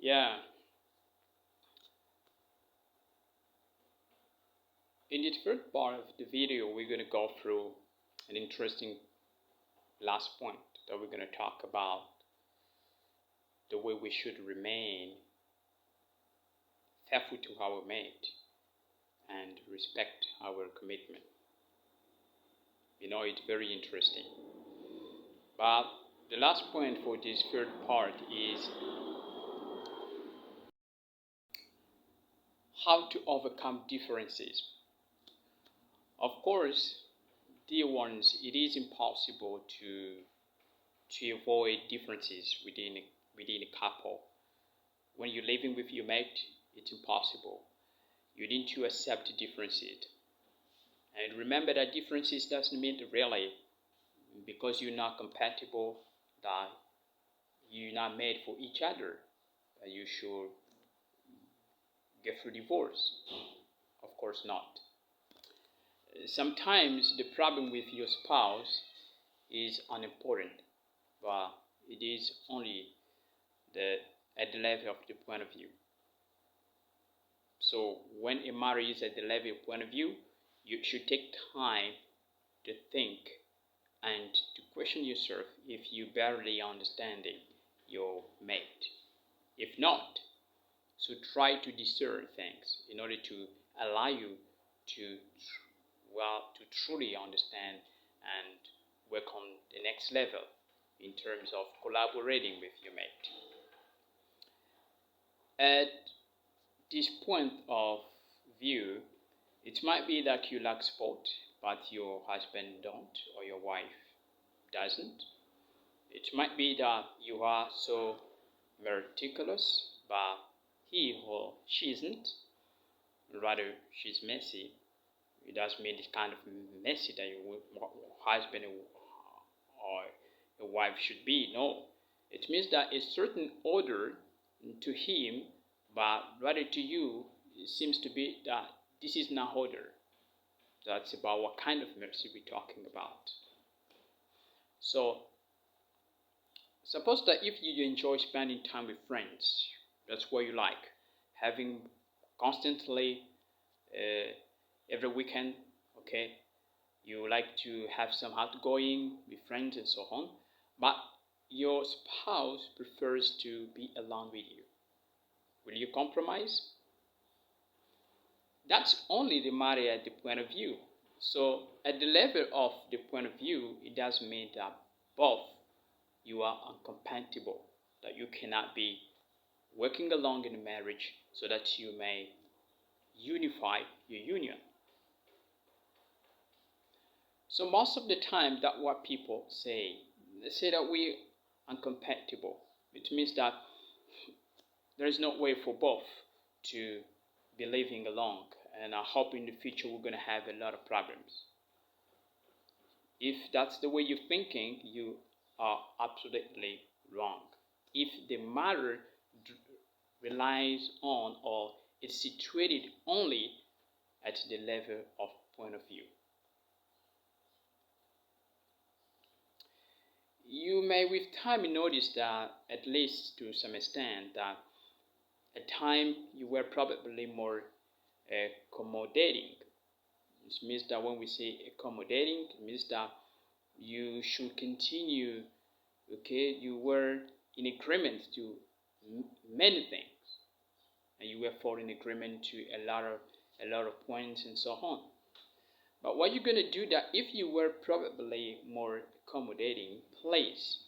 Yeah, in the third part of the video, we're going to go through an interesting last point that we're going to talk about the way we should remain faithful to our mate and respect our commitment. It's very interesting. But the last point for this third part is how to overcome differences. Of course, dear ones, it is impossible to avoid differences within a couple. When you're living with your mate, it's impossible. You need to accept differences. And remember that differences doesn't mean really because you're not compatible that you're not made for each other. That you should get through divorce. Of course not. Sometimes the problem with your spouse is unimportant, but it is only at the level of the point of view. So when a matter is at the level of point of view, you should take time to think and to question yourself if you barely understanding your mate. If not, so try to discern things in order to allow you to truly understand and work on the next level in terms of collaborating with your mate. At this point of view, it might be that you like sport, but your husband don't, or your wife doesn't. It might be that you are so meticulous, but he or she isn't. Rather, she's messy. It doesn't mean it's kind of messy that your husband or your wife should be. No, it means that a certain order to him, but rather to you, it seems to be that this is not order. That's about what kind of mercy we're talking about. So, suppose that if you enjoy spending time with friends, that's what you like, having constantly every weekend, okay, you like to have some outgoing with friends and so on, but your spouse prefers to be alone with you. Will you compromise? That's only the matter at the point of view. So at the level of the point of view, it doesn't mean that both you are incompatible, that you cannot be working along in a marriage so that you may unify your union. So most of the time that what people say, they say that we are incompatible. It means that there is no way for both to be living along, and I hope in the future we're going to have a lot of problems. If that's the way you're thinking, you are absolutely wrong. If the matter relies on or is situated only at the level of point of view. You may with time notice that, at least to some extent, that at time you were probably more accommodating. This means that when we say accommodating, it means that you should continue, okay, you were in agreement to many things, and you were for in agreement to a lot of points and so on. But what you're going to do that if you were probably more accommodating, please,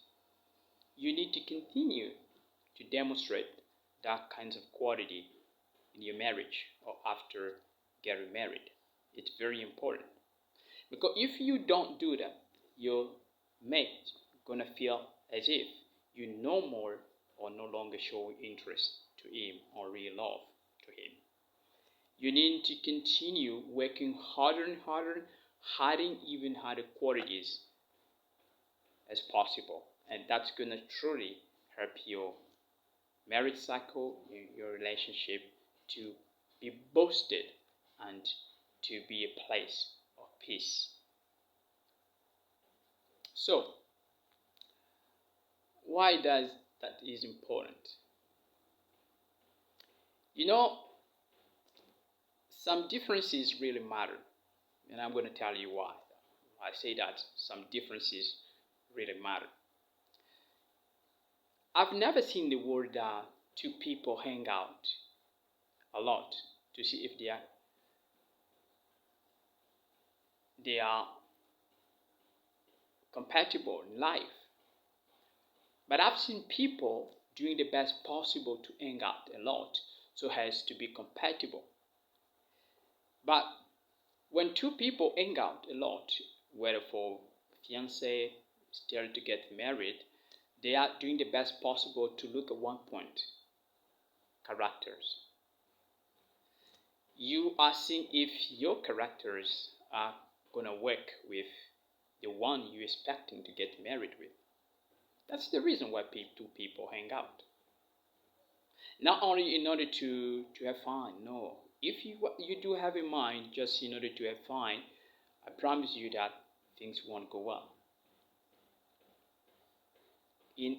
you need to continue to demonstrate that kinds of quality in your marriage or after getting married. It's very important. Because if you don't do that, your mate gonna feel as if you no more or no longer show interest to him or real love to him. You need to continue working harder and harder, hiding even harder qualities as possible. And that's gonna truly help your marriage cycle, your relationship to be boosted and to be a place of peace. So, why does that is important? You know, some differences really matter, and I'm going to tell you why. I say that some differences really matter. I've never seen the word two people hang out a lot to see if they are compatible in life. But I've seen people doing the best possible to hang out a lot so as to be compatible. But when two people hang out a lot, whether for fiance, still to get married, they are doing the best possible to look at one point: characters. You are seeing if your characters are gonna work with the one you're expecting to get married with. That's the reason why two people hang out. Not only in order to have fun, no. If you do have in mind just in order to have fun, I promise you that things won't go well. In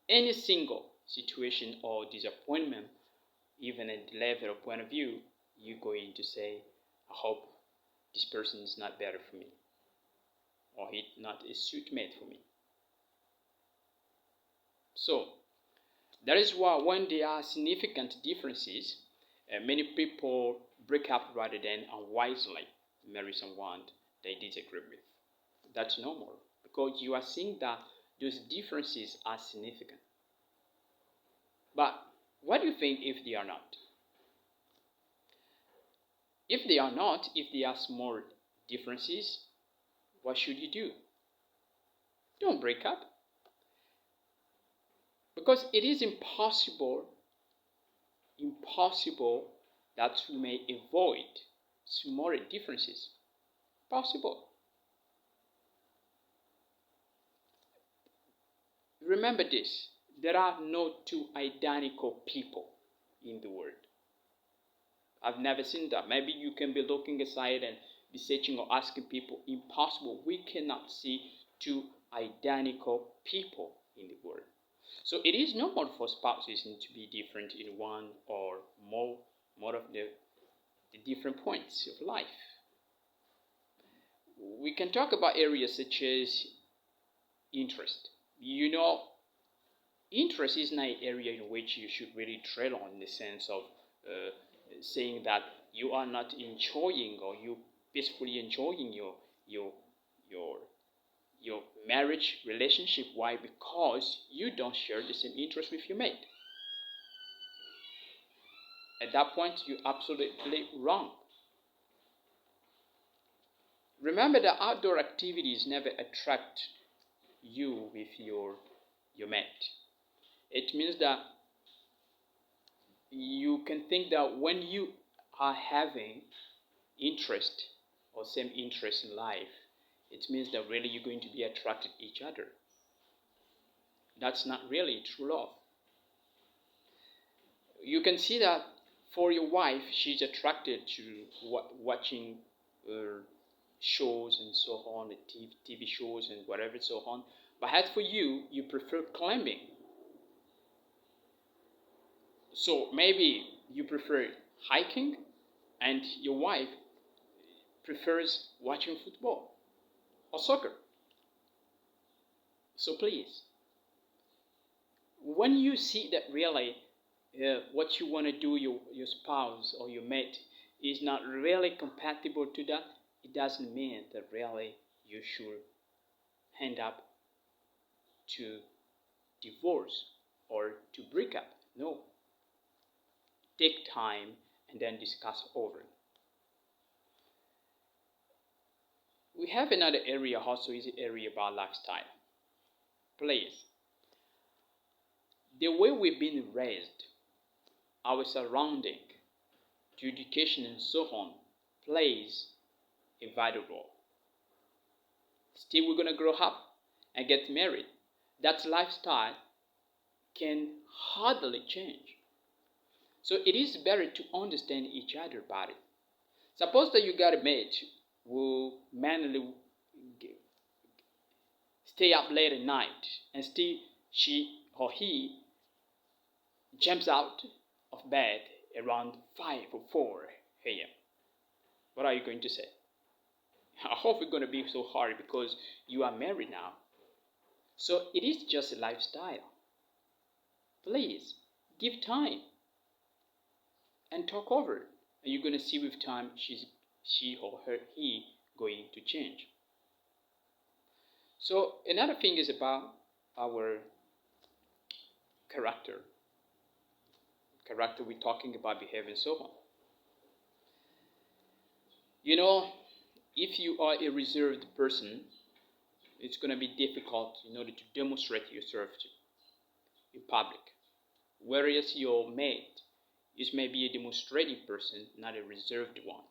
any single situation or disappointment, even at the level of point of view, you're going to say, I hope this person is not better for me, or he's not a suit mate for me. So that is why when there are significant differences, many people break up rather than unwisely marry someone they disagree with. That's normal because you are seeing that those differences are significant. But what do you think if they are not? If they are not, if they are small differences, what should you do? Don't break up. Because it is impossible that we may avoid smaller differences. Possible. Remember this, there are no two identical people in the world. I've never seen that. Maybe you can be looking aside and be searching or asking people. Impossible. We cannot see two identical people in the world. So it is normal for spouses to be different in one or more of the different points of life. We can talk about areas such as interest. You know, interest is not an area in which you should really tread on, in the sense of saying that you are not enjoying or you peacefully enjoying your your your marriage relationship. Why? Because you don't share the same interest with your mate. At that point, you're absolutely wrong. Remember that outdoor activities never attract you with your mate. It means that you can think that when you are having interest or same interest in life, it means that really you're going to be attracted to each other. That's not really true love. You can see that for your wife, she's attracted to watching shows and so on, the TV shows and whatever and so on. But as for you, you prefer climbing. So maybe you prefer hiking, and your wife prefers watching football or soccer. So please, when you see that really what you want to do, your spouse or your mate is not really compatible to that, it doesn't mean that really you should end up to divorce or to break up. No. Take time and then discuss over. We have another area also, is the area about lifestyle. Please, the way we've been raised, our surrounding, to education and so on, plays a vital role. Still, we're gonna grow up and get married. That lifestyle can hardly change. So it is better to understand each other better. Suppose that you got a mate who manually stay up late at night, and still she or he jumps out of bed around 5 or 4 a.m. What are you going to say? I hope it's going to be so hard because you are married now. So it is just a lifestyle. Please give time and talk over it. And you're going to see with time she or he going to change. So another thing is about our character. Character, we're talking about behavior and so on. You know, if you are a reserved person, it's going to be difficult in order to demonstrate yourself in public. Whereas your mate is maybe a demonstrative person, not a reserved one.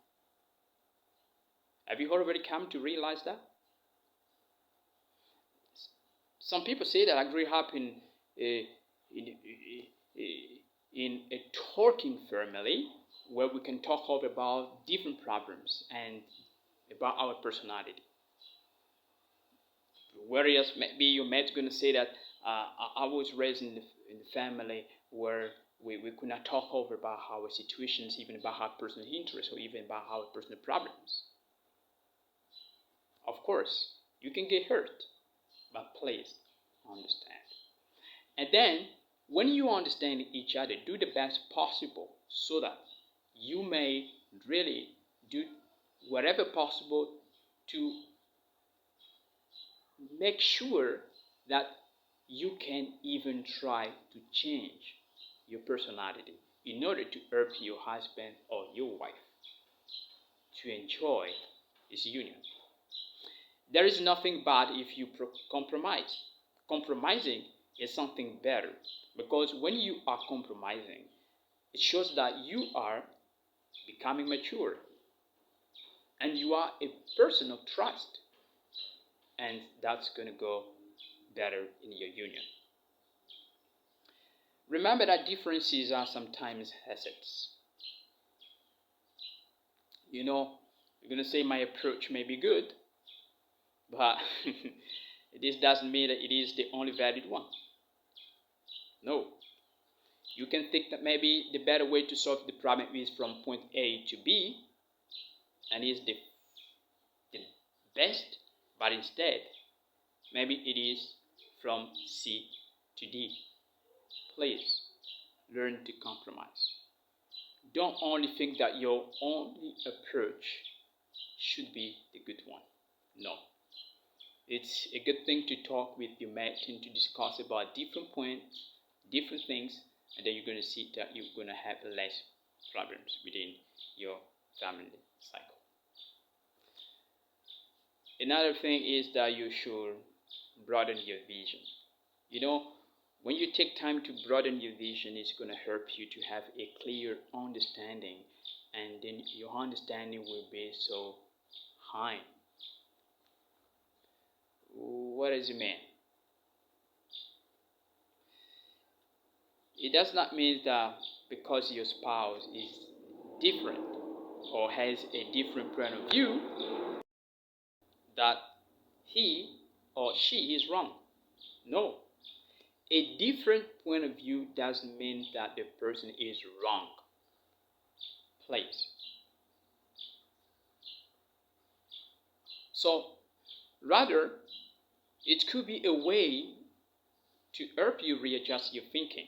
Have you already come to realize that? Some people say that I grew up in a talking family where we can talk about different problems and about our personality. Whereas maybe your mate's going to say that I was raised in the family where we could not talk over about our situations, even about our personal interests, or even about our personal problems. Of course, you can get hurt, but please understand. And then, when you understand each other, do the best possible so that you may really do whatever possible to make sure that you can even try to change your personality in order to help your husband or your wife to enjoy this union. There is nothing bad if you compromise. Compromising is something better because when you are compromising, it shows that you are becoming mature and you are a person of trust, and that's going to go better in your union. Remember that differences are sometimes assets. You know, you're going to say my approach may be good, but this doesn't mean that it is the only valid one. No. You can think that maybe the better way to solve the problem is from point A to B, and is the best, but instead, maybe it is from C to D. Please learn to compromise. Don't only think that your only approach should be the good one. No. It's a good thing to talk with your mate and to discuss about different points, different things, and then you're going to see that you're going to have less problems within your family cycle. Another thing is that you should broaden your vision. You know, when you take time to broaden your vision, it's going to help you to have a clear understanding, and then your understanding will be so high. What does it mean? It does not mean that because your spouse is different or has a different point of view that he or she is wrong. No. A different point of view doesn't mean that the person is wrong. Please. So, rather, it could be a way to help you readjust your thinking,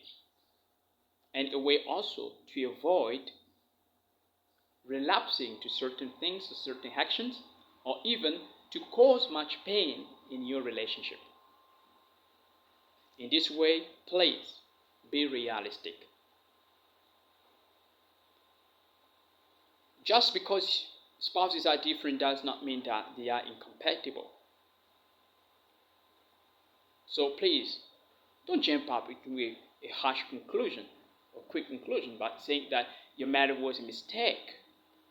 and a way also to avoid relapsing to certain things, to certain actions, or even to cause much pain in your relationship. In this way, please be realistic. Just because spouses are different does not mean that they are incompatible. So please, don't jump up into a harsh conclusion or quick conclusion by saying that your marriage was a mistake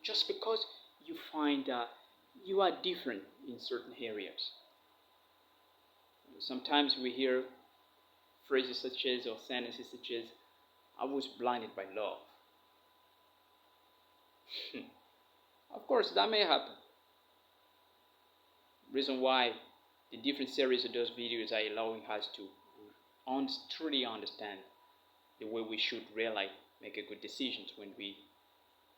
just because you find that you are different in certain areas. Sometimes we hear phrases such as, or sentences such as, I was blinded by love. Of course, that may happen. Reason why the different series of those videos are allowing us to truly understand the way we should really make a good decisions when we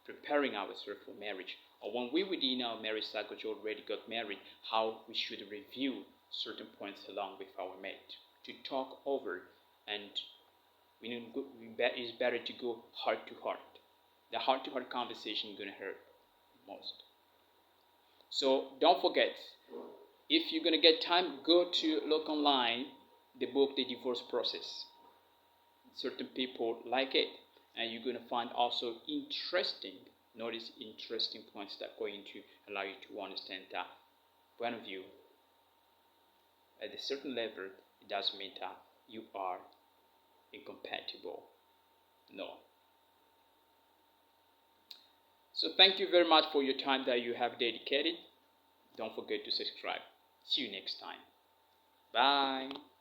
preparing ourselves for marriage, or when we within our marriage cycle already got married, how we should review certain points along with our mate to talk over, and it's better to go heart to heart. The heart to heart conversation is gonna hurt most. So don't forget, if you're gonna get time, go to look online the book The Divorce Process. Certain people like it, and you're going to find also interesting points that are going to allow you to understand that point of view at a certain level. It doesn't mean that you are incompatible. No. So thank you very much for your time that you have dedicated. Don't forget to subscribe. See you next time. Bye.